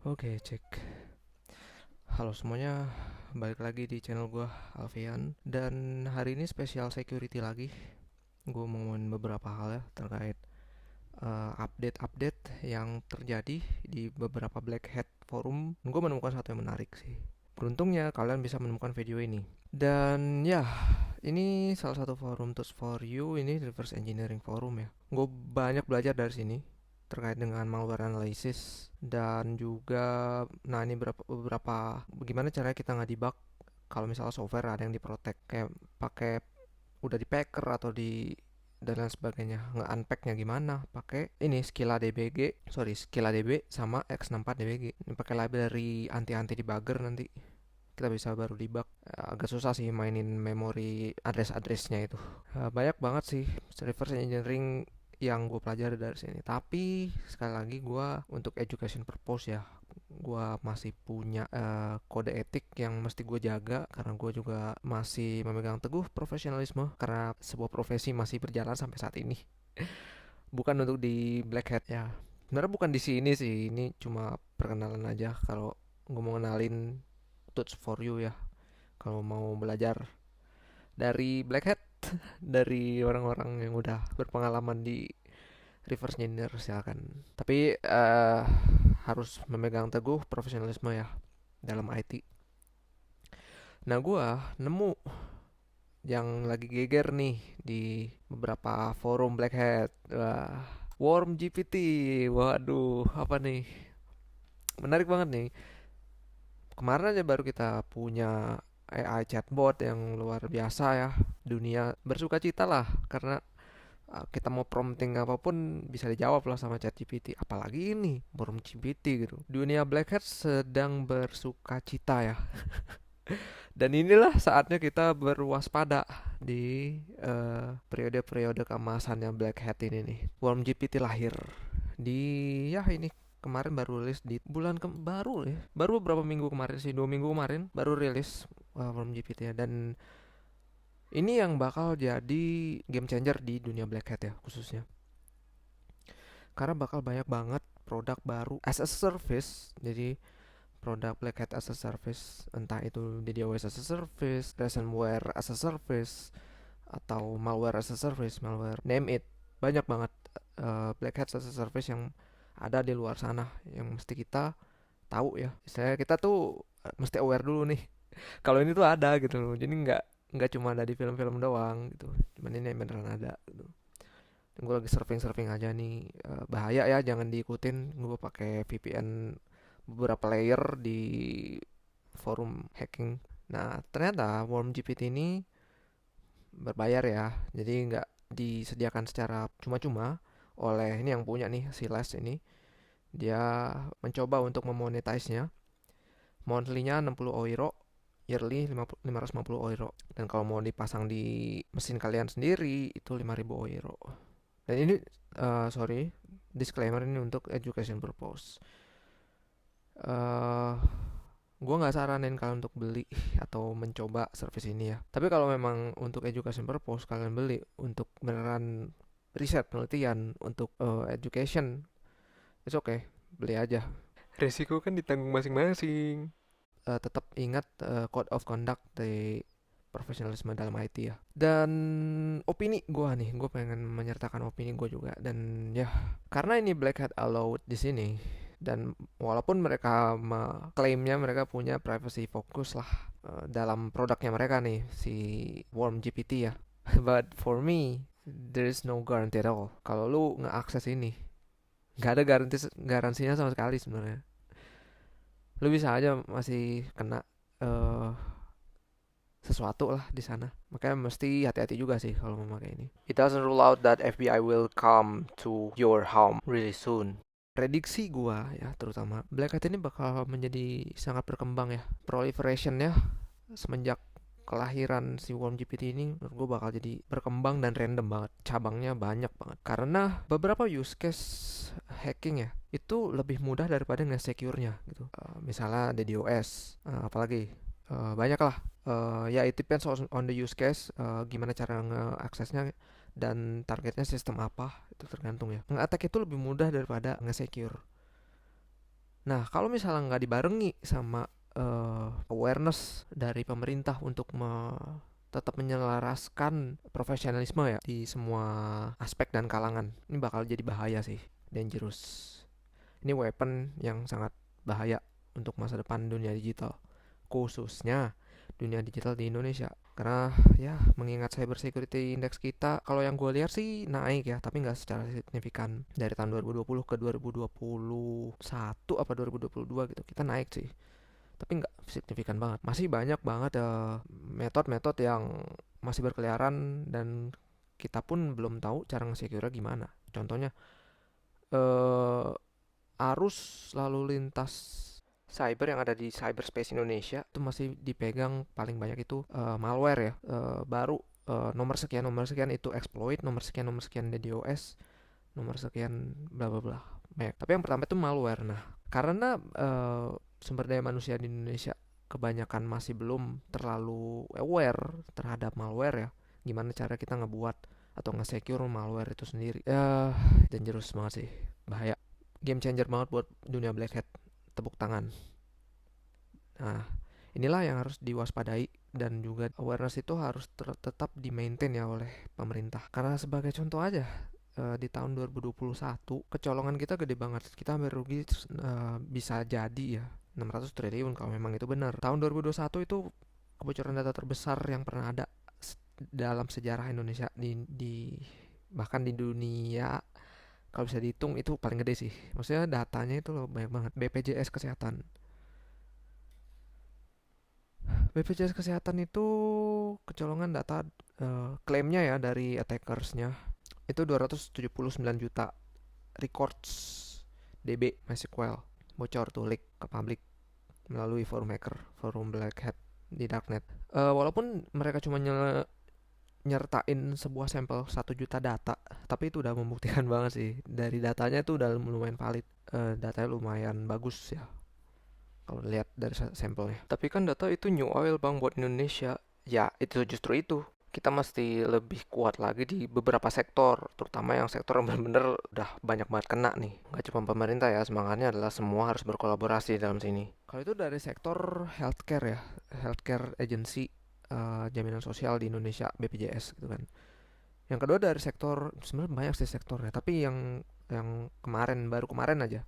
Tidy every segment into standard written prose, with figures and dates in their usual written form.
Oke, cek. Halo semuanya, balik lagi di channel gua Alfian. Dan hari ini spesial security lagi. Gue mau ngomongin beberapa hal ya terkait update-update yang terjadi di beberapa black hat forum. Gue menemukan satu yang menarik sih. Beruntungnya kalian bisa menemukan video ini. Dan ya, ini salah satu forum tools for you, ini reverse engineering forum ya. Gue banyak belajar dari sini terkait dengan malware analysis dan juga ini beberapa bagaimana caranya kita nggak debug kalau misalnya software ada yang diprotek kayak pakai udah di packer atau di dan lain sebagainya, nge-unpacknya gimana pakai ini Skilla DB sama X64DBG. Ini pakai library anti debugger, nanti kita bisa baru debug. Agak susah sih mainin memori address-addressnya itu. Banyak banget sih reverse engineering yang gue pelajari dari sini. Tapi sekali lagi gue untuk education purpose ya, gue masih punya kode etik yang mesti gue jaga karena gue juga masih memegang teguh profesionalisme karena sebuah profesi masih berjalan sampai saat ini. Bukan untuk di black hat ya. Sebenarnya bukan di sini sih, ini cuma perkenalan aja kalau gue mau ngenalin tools for you ya. Kalau mau belajar dari black hat, dari orang-orang yang udah berpengalaman di reverse engineer, silakan. Tapi harus memegang teguh profesionalisme ya dalam IT. Nah, gua nemu yang lagi geger nih di beberapa forum black hat. Wah, Worm GPT. Waduh, apa nih? Menarik banget nih. Kemarin aja baru kita punya AI chatbot yang luar biasa ya. Dunia bersuka cita lah karena kita mau prompting apapun bisa dijawab lah sama ChatGPT. Apalagi ini Worm GPT gitu. Dunia Black Hat sedang bersuka cita ya. Dan inilah saatnya kita berwaspada di periode-periode keemasannya Black Hat ini nih. Worm GPT lahir di ya ini kemarin baru rilis di baru ya, baru beberapa minggu kemarin sih, 2 minggu kemarin baru rilis Worm GPT ya. Dan ini yang bakal jadi game changer di dunia Black Hat ya khususnya. Karena bakal banyak banget produk baru as a service. Jadi produk Black Hat as a service, entah itu DDoS as a service, ransomware as a service, atau malware as a service, malware name it. Banyak banget Black Hat as a service yang ada di luar sana yang mesti kita tahu ya. Misalnya kita tuh mesti aware dulu nih kalau ini tuh ada gitu loh. Jadi nggak cuma ada di film-film doang gitu, cuman ini beneran ada gitu. Gue lagi surfing aja nih, bahaya ya, jangan diikutin. Gue pakai VPN beberapa layer di forum hacking. Nah, ternyata Worm GPT ini berbayar ya, jadi nggak disediakan secara cuma-cuma oleh ini yang punya nih, si Les ini. Dia mencoba untuk memonetize-nya. Monthly-nya 60 euro, yearly 550 euro. Dan kalau mau dipasang di mesin kalian sendiri itu 5.000 euro. Dan ini sorry, disclaimer, ini untuk education purpose. eh gue nggak saranin kalian untuk beli atau mencoba service ini ya. Tapi kalau memang untuk education purpose kalian beli untuk beneran riset penelitian untuk education, it's okay, beli aja. Resiko kan ditanggung masing-masing. Tetap ingat code of conduct dari profesionalisme dalam IT ya. Dan opini gue nih, gue pengen menyertakan opini gue juga. Dan ya, karena ini Black Hat allowed di sini, dan walaupun mereka klaimnya mereka punya privacy fokus lah dalam produknya mereka nih, si Worm GPT ya. But for me, there is no guarantee at all. Kalau lu nge-akses ini, nggak ada garansinya sama sekali sebenarnya. Lu bisa aja masih kena uh, sesuatu lah di sana. Makanya mesti hati-hati juga sih kalau memakai ini. It doesn't rule out that FBI will come to your home really soon. Prediksi gua ya, terutama Black Hat ini bakal menjadi sangat berkembang ya. Proliferationnya semenjak kelahiran si Worm GPT ini menurut gue bakal jadi berkembang dan random banget. Cabangnya banyak banget. Karena beberapa use case hacking ya itu lebih mudah daripada nge-secure-nya gitu. Misalnya DDoS, apalagi banyak lah. Ya it depends on the use case, gimana cara nge-aksesnya dan targetnya sistem apa, itu tergantung ya. Nge-attack itu lebih mudah daripada nge-secure. Nah, kalau misalnya nggak dibarengi sama awareness dari pemerintah untuk tetap menyelaraskan profesionalisme ya di semua aspek dan kalangan, ini bakal jadi bahaya sih, dangerous. Ini weapon yang sangat bahaya untuk masa depan dunia digital, khususnya dunia digital di Indonesia. Karena ya mengingat cyber security index kita, kalau yang gue lihat sih naik ya, tapi nggak secara signifikan dari tahun 2020 ke 2021 apa 2022 gitu. Kita naik sih, tapi nggak signifikan banget. Masih banyak banget metode-metode yang masih berkeliaran dan kita pun belum tahu cara nge-secure gimana. Contohnya eh arus lalu lintas cyber yang ada di cyberspace Indonesia itu masih dipegang paling banyak itu malware ya. Baru nomor sekian itu exploit, nomor sekian DDoS, nomor sekian bla bla bla. Banyak. Tapi yang pertama itu malware. Nah, karena sumber daya manusia di Indonesia kebanyakan masih belum terlalu aware terhadap malware ya. Gimana cara kita ngebuat atau nge-secure malware itu sendiri. Ya, dangerous banget sih. Bahaya. Game changer banget buat dunia black hat. Tepuk tangan. Nah, inilah yang harus diwaspadai dan juga awareness itu harus tetap di-maintain ya oleh pemerintah. Karena sebagai contoh aja, di tahun 2021 kecolongan kita gede banget. Kita hampir rugi bisa jadi ya 600 triliun kalau memang itu benar. Tahun 2021 itu kebocoran data terbesar yang pernah ada dalam sejarah Indonesia di bahkan di dunia. Kalau bisa dihitung itu paling gede sih. Maksudnya datanya itu loh banyak banget. BPJS Kesehatan. BPJS Kesehatan itu kecolongan data klaimnya ya dari attackersnya itu 279 juta records DB MySQL bocor tuh leak ke publik melalui forum hacker, forum black hat di darknet. Walaupun mereka cuma nyertain sebuah sampel 1 juta data, tapi itu udah membuktikan banget sih. Dari datanya itu udah lumayan valid. Datanya lumayan bagus ya kalau lihat dari sampelnya. Tapi kan data itu new oil bang buat Indonesia. Ya itu justru itu. Kita mesti lebih kuat lagi di beberapa sektor, terutama yang sektor yang benar-benar udah banyak banget kena nih. Gak cuma pemerintah ya, semangatnya adalah semua harus berkolaborasi dalam sini. Kalau itu dari sektor healthcare ya, healthcare agency, jaminan sosial di Indonesia, BPJS gitu kan. Yang kedua dari sektor, sebenarnya banyak sih sektornya, tapi yang baru kemarin aja,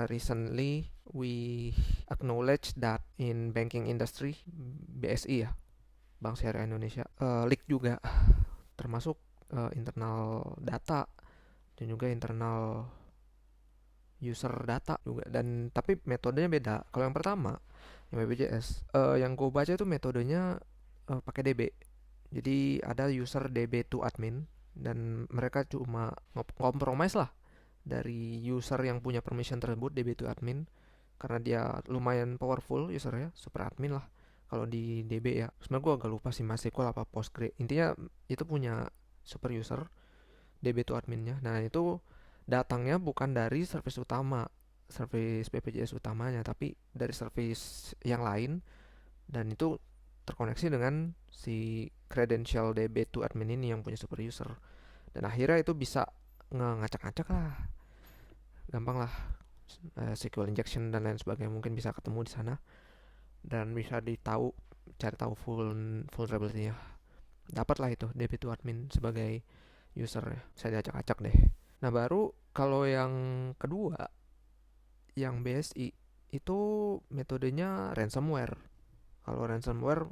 recently we acknowledge that in banking industry BSI ya, Bank Syariah Indonesia leak juga termasuk internal data dan juga internal user data juga, dan tapi metodenya beda. Kalau yang pertama yang BPJS yang gue baca itu metodenya pakai DB. Jadi ada user DB to admin dan mereka cuma kompromis lah dari user yang punya permission tersebut DB to admin karena dia lumayan powerful usernya, super admin lah kalau di DB ya. Sebenarnya gue agak lupa sih MySQL apa Postgre. Intinya itu punya super user DB to adminnya. Nah itu datangnya bukan dari service utama, service BPJS utamanya, tapi dari service yang lain dan itu terkoneksi dengan si credential DB to admin ini yang punya super user. Dan akhirnya itu bisa ngacak-ngacak lah, gampang lah, SQL injection dan lain sebagainya mungkin bisa ketemu di sana dan bisa cari tahu vulnerability-nya. Dapat lah itu DB to admin sebagai user ya, bisa diacak-acak deh. Nah baru kalau yang kedua, yang BSI itu metodenya ransomware. Kalau ransomware,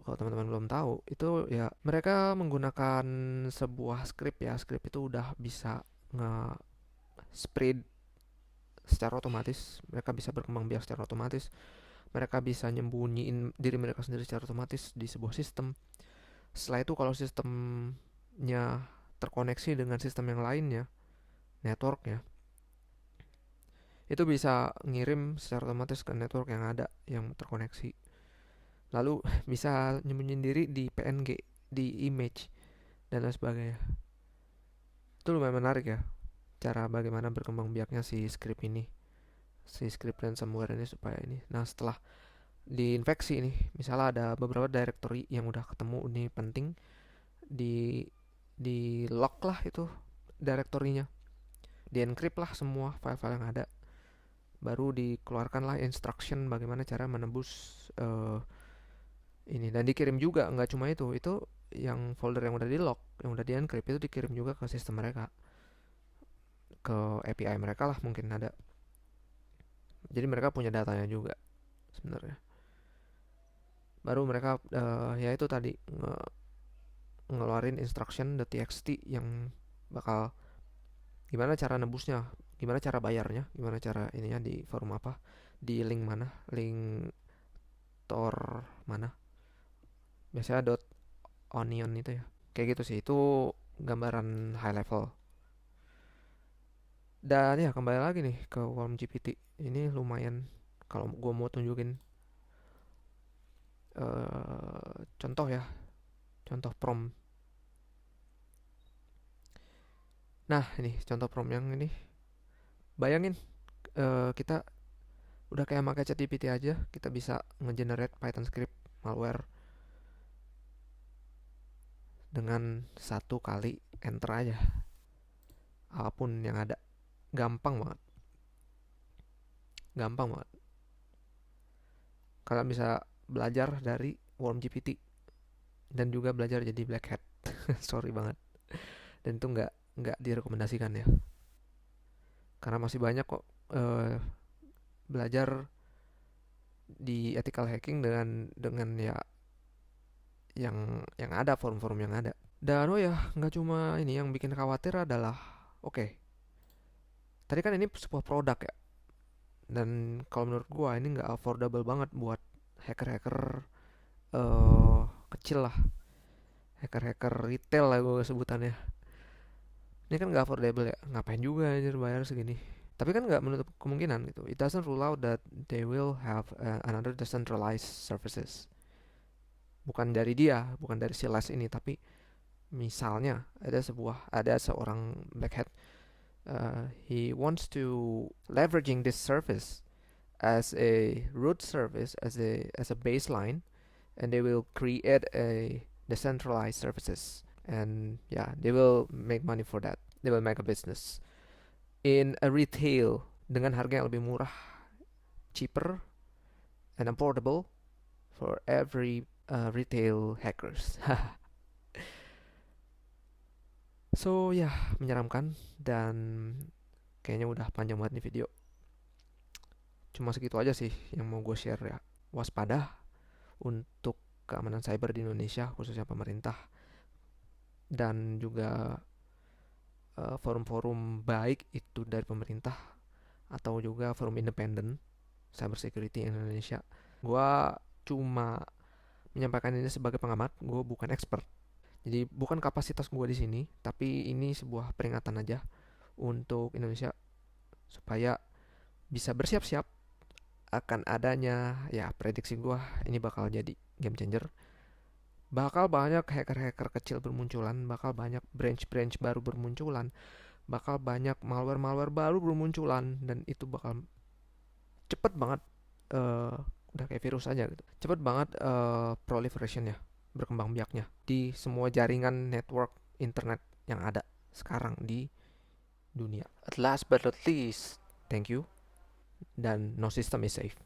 kalau teman-teman belum tahu, itu ya mereka menggunakan sebuah script ya. Script itu udah bisa nge-spread secara otomatis. Mereka bisa berkembang biak secara otomatis. Mereka bisa nyembunyiin diri mereka sendiri secara otomatis di sebuah sistem. Setelah itu kalau sistemnya terkoneksi dengan sistem yang lainnya, networknya, itu bisa ngirim secara otomatis ke network yang ada yang terkoneksi. Lalu bisa nyembunyiin diri di PNG, di image dan lain sebagainya. Itu lumayan menarik ya, cara bagaimana berkembang biaknya si script ini, si script ransomware ini supaya ini. Nah setelah diinfeksi ini, misalnya ada beberapa directory yang udah ketemu ini penting, di lock lah itu directory-nya, di encrypt lah semua file-file yang ada, baru dikeluarkanlah instruction bagaimana cara menebus ini, dan dikirim juga. Nggak cuma itu yang folder yang udah di lock, yang udah di encrypt itu dikirim juga ke sistem mereka, ke API mereka lah mungkin ada. Jadi mereka punya datanya juga sebenarnya. Baru mereka ya itu tadi ngeluarin instruction.txt yang bakal gimana cara nebusnya, gimana cara bayarnya, gimana cara ininya di forum apa, di link mana, link tor mana, biasanya .onion itu ya, kayak gitu sih. Itu gambaran high level. Dan ya kembali lagi nih ke Worm GPT ini, lumayan kalau gue mau tunjukin contoh ya, contoh prompt. Nah ini contoh prompt yang ini, bayangin kita udah kayak pakai ChatGPT aja, kita bisa ngegenerate Python script malware dengan satu kali enter aja, apapun yang ada. Gampang banget, gampang banget. Kalian bisa belajar dari Worm GPT dan juga belajar jadi black hat. Sorry banget, dan itu nggak direkomendasikan ya, karena masih banyak kok belajar di ethical hacking dengan ya yang ada, forum-forum yang ada. Dan oh ya, nggak cuma ini yang bikin khawatir adalah, oke, tadi kan ini sebuah produk ya, dan kalau menurut gua ini nggak affordable banget buat hacker-hacker kecil lah, hacker-hacker retail lah gue sebutannya. Ini kan nggak affordable ya, ngapain juga anjir bayar segini. Tapi kan nggak menutup kemungkinan gitu. It doesn't rule out that they will have another decentralized services. Bukan dari dia, bukan dari si Les ini, tapi misalnya ada seorang black hat, he wants to leveraging this service as a root service, as a baseline, and they will create a decentralized services, and yeah, they will make money for that. They will make a business in a retail dengan harga yang lebih murah, cheaper and affordable for every retail hackers. So ya, menyeramkan, dan kayaknya udah panjang banget nih video. Cuma segitu aja sih yang mau gue share ya. Waspada untuk keamanan cyber di Indonesia, khususnya pemerintah, dan juga forum-forum baik itu dari pemerintah atau juga forum independen cyber security Indonesia. Gue cuma menyampaikan ini sebagai pengamat, gue bukan expert. Jadi bukan kapasitas gue di sini, tapi ini sebuah peringatan aja untuk Indonesia supaya bisa bersiap-siap akan adanya, ya prediksi gue ini bakal jadi game changer. Bakal banyak hacker-hacker kecil bermunculan, bakal banyak branch-branch baru bermunculan, bakal banyak malware-malware baru bermunculan, dan itu bakal cepet banget, udah kayak virus aja gitu, cepet banget proliferationnya, berkembang biaknya di semua jaringan network internet yang ada sekarang di dunia. At last but not least, thank you, dan no system is safe.